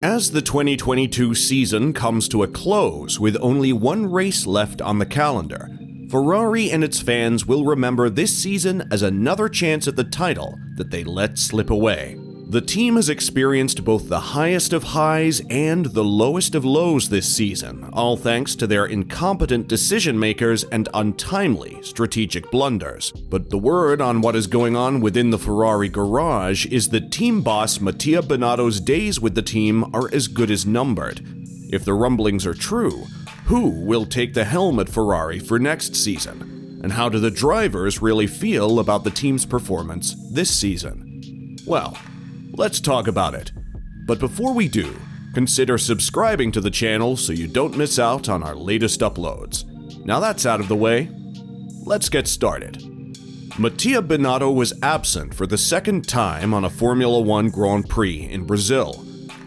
As the 2022 season comes to a close with only one race left on the calendar, Ferrari and its fans will remember this season as another chance at the title that they let slip away. The team has experienced both the highest of highs and the lowest of lows this season, all thanks to their incompetent decision-makers and untimely strategic blunders. But the word on what is going on within the Ferrari garage is that team boss Mattia Binotto's days with the team are as good as numbered. If the rumblings are true, who will take the helm at Ferrari for next season? And how do the drivers really feel about the team's performance this season? Well, let's talk about it. But before we do, consider subscribing to the channel so you don't miss out on our latest uploads. Now that's out of the way, let's get started. Mattia Binotto was absent for the second time on a Formula One Grand Prix in Brazil.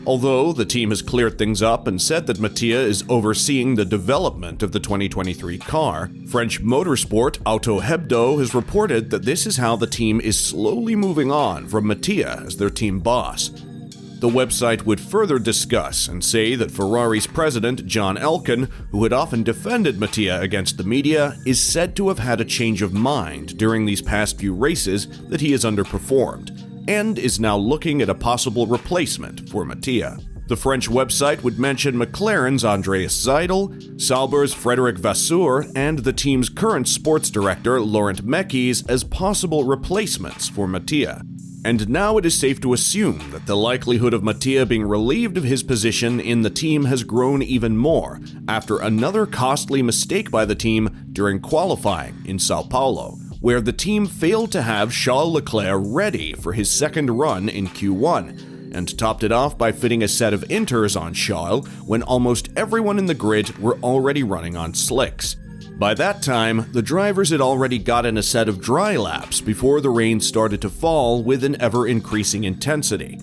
Although the team has cleared things up and said that Mattia is overseeing the development of the 2023 car, French motorsport Auto Hebdo has reported that this is how the team is slowly moving on from Mattia as their team boss. The website would further discuss and say that Ferrari's president, John Elkann, who had often defended Mattia against the media, is said to have had a change of mind during these past few races that he has underperformed, and is now looking at a possible replacement for Mattia. The French website would mention McLaren's Andreas Seidl, Sauber's Frederic Vasseur, and the team's current sports director, Laurent Mekies, as possible replacements for Mattia. And now it is safe to assume that the likelihood of Mattia being relieved of his position in the team has grown even more after another costly mistake by the team during qualifying in Sao Paulo, where the team failed to have Charles Leclerc ready for his second run in Q1, and topped it off by fitting a set of inters on Charles when almost everyone in the grid were already running on slicks. By that time, the drivers had already gotten a set of dry laps before the rain started to fall with an ever-increasing intensity.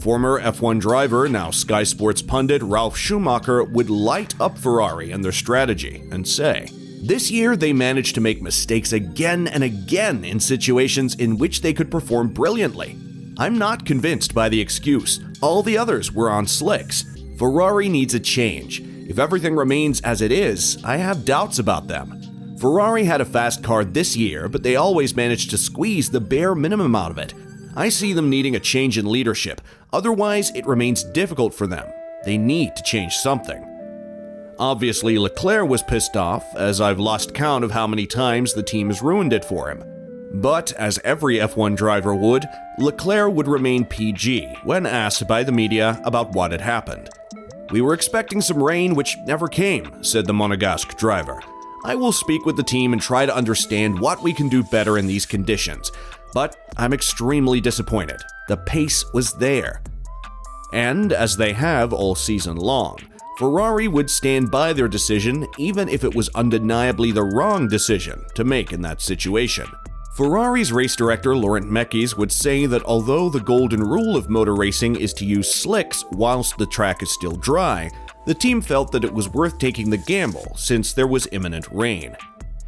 Former F1 driver, now Sky Sports pundit Ralf Schumacher would light up Ferrari and their strategy and say, "This year they managed to make mistakes again and again in situations in which they could perform brilliantly. I'm not convinced by the excuse, all the others were on slicks. Ferrari needs a change. If everything remains as it is, I have doubts about them. Ferrari had a fast car this year, but they always managed to squeeze the bare minimum out of it. I see them needing a change in leadership, otherwise it remains difficult for them. They need to change something." Obviously, Leclerc was pissed off, as I've lost count of how many times the team has ruined it for him. But, as every F1 driver would, Leclerc would remain PG when asked by the media about what had happened. "We were expecting some rain, which never came," said the Monegasque driver. "I will speak with the team and try to understand what we can do better in these conditions, but I'm extremely disappointed. The pace was there." And, as they have all season long, Ferrari would stand by their decision even if it was undeniably the wrong decision to make in that situation. Ferrari's race director Laurent Mekies would say that although the golden rule of motor racing is to use slicks whilst the track is still dry, the team felt that it was worth taking the gamble since there was imminent rain.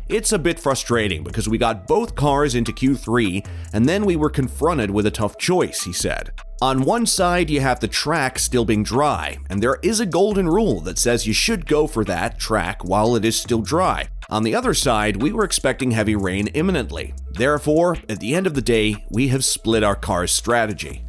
"It's a bit frustrating because we got both cars into Q3 and then we were confronted with a tough choice," he said. "On one side, you have the track still being dry, and there is a golden rule that says you should go for that track while it is still dry. On the other side, we were expecting heavy rain imminently. Therefore, at the end of the day, we have split our car's strategy."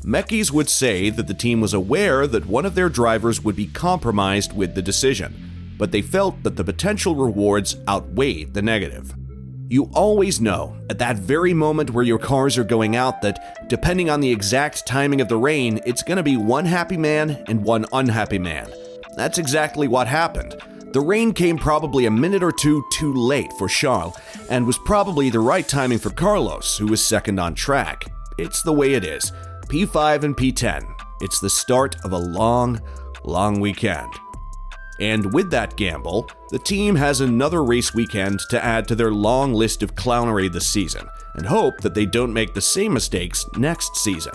Mekies would say that the team was aware that one of their drivers would be compromised with the decision, but they felt that the potential rewards outweighed the negative. You always know, at that very moment where your cars are going out, that depending on the exact timing of the rain, it's going to be one happy man and one unhappy man. That's exactly what happened. The rain came probably a minute or two too late for Charles, and was probably the right timing for Carlos, who was second on track. It's the way it is. P5 and P10. It's the start of a long, long weekend. And with that gamble, the team has another race weekend to add to their long list of clownery this season, and hope that they don't make the same mistakes next season.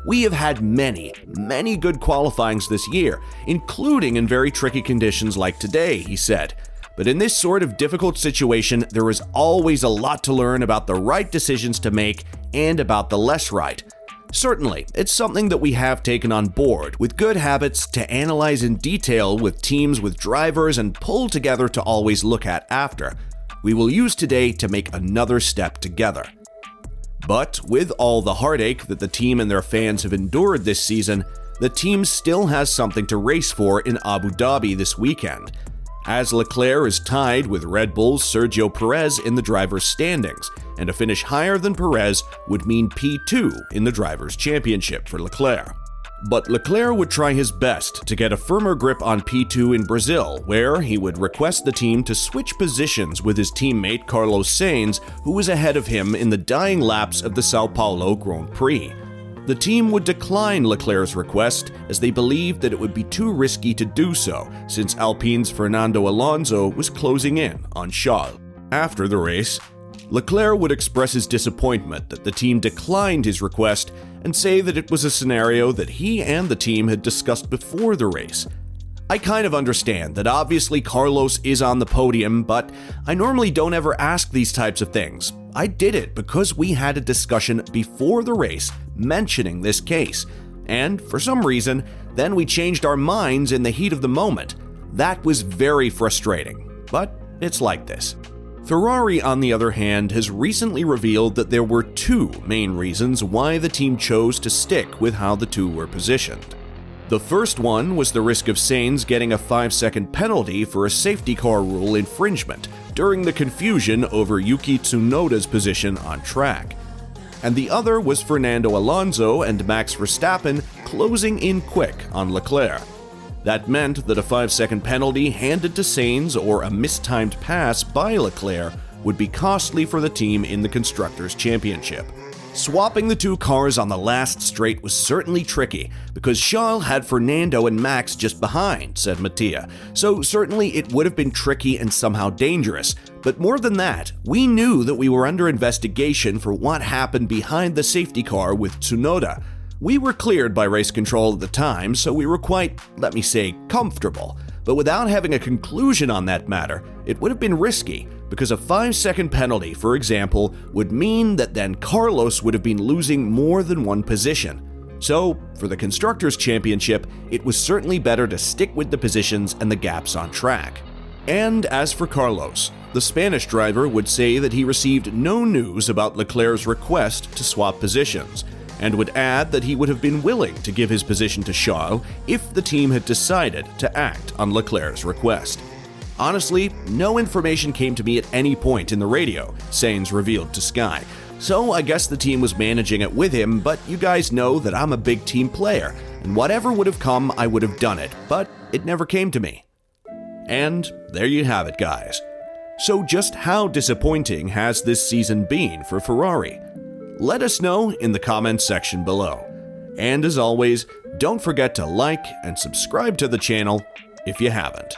"We have had many good qualifyings this year, including in very tricky conditions like today," he said. "But in this sort of difficult situation, there is always a lot to learn about the right decisions to make and about the less right. Certainly, it's something that we have taken on board with good habits to analyze in detail with teams with drivers and pull together to always look at after. We will use today to make another step together. But with all the heartache that the team and their fans have endured this season, the team still has something to race for in Abu Dhabi this weekend, as Leclerc is tied with Red Bull's Sergio Perez in the drivers' standings, and a finish higher than Perez would mean P2 in the drivers' championship for Leclerc. But Leclerc would try his best to get a firmer grip on P2 in Brazil, where he would request the team to switch positions with his teammate Carlos Sainz, who was ahead of him in the dying laps of the Sao Paulo Grand Prix. The team would decline Leclerc's request as they believed that it would be too risky to do so, since Alpine's Fernando Alonso was closing in on Charles. After the race, Leclerc would express his disappointment that the team declined his request and say that it was a scenario that he and the team had discussed before the race. I kind of understand that obviously Carlos is on the podium, but I normally don't ever ask these types of things. I did it because we had a discussion before the race mentioning this case, and for some reason, then we changed our minds in the heat of the moment. That was very frustrating, but it's like this. Ferrari, on the other hand, has recently revealed that there were two main reasons why the team chose to stick with how the two were positioned. The first one was the risk of Sainz getting a 5-second penalty for a safety car rule infringement during the confusion over Yuki Tsunoda's position on track. And the other was Fernando Alonso and Max Verstappen closing in quick on Leclerc. That meant that a 5-second penalty handed to Sainz or a mistimed pass by Leclerc would be costly for the team in the Constructors' Championship. Swapping the two cars on the last straight was certainly tricky because Charles had Fernando and Max just behind, said Mattia, so certainly it would have been tricky and somehow dangerous. But more than that, we knew that we were under investigation for what happened behind the safety car with Tsunoda. We were cleared by race control at the time, so we were quite, let me say, comfortable. But without having a conclusion on that matter, it would have been risky, because a 5-second penalty, for example, would mean that then Carlos would have been losing more than one position. So, for the Constructors' Championship, it was certainly better to stick with the positions and the gaps on track. And as for Carlos, the Spanish driver would say that he received no news about Leclerc's request to swap positions, and would add that he would have been willing to give his position to Charles if the team had decided to act on Leclerc's request. Honestly, no information came to me at any point in the radio, Sainz revealed to Sky, so I guess the team was managing it with him, but you guys know that I'm a big team player, and whatever would have come, I would have done it, but it never came to me. And there you have it, guys. So just how disappointing has this season been for Ferrari? Let us know in the comments section below. And as always, don't forget to like and subscribe to the channel if you haven't.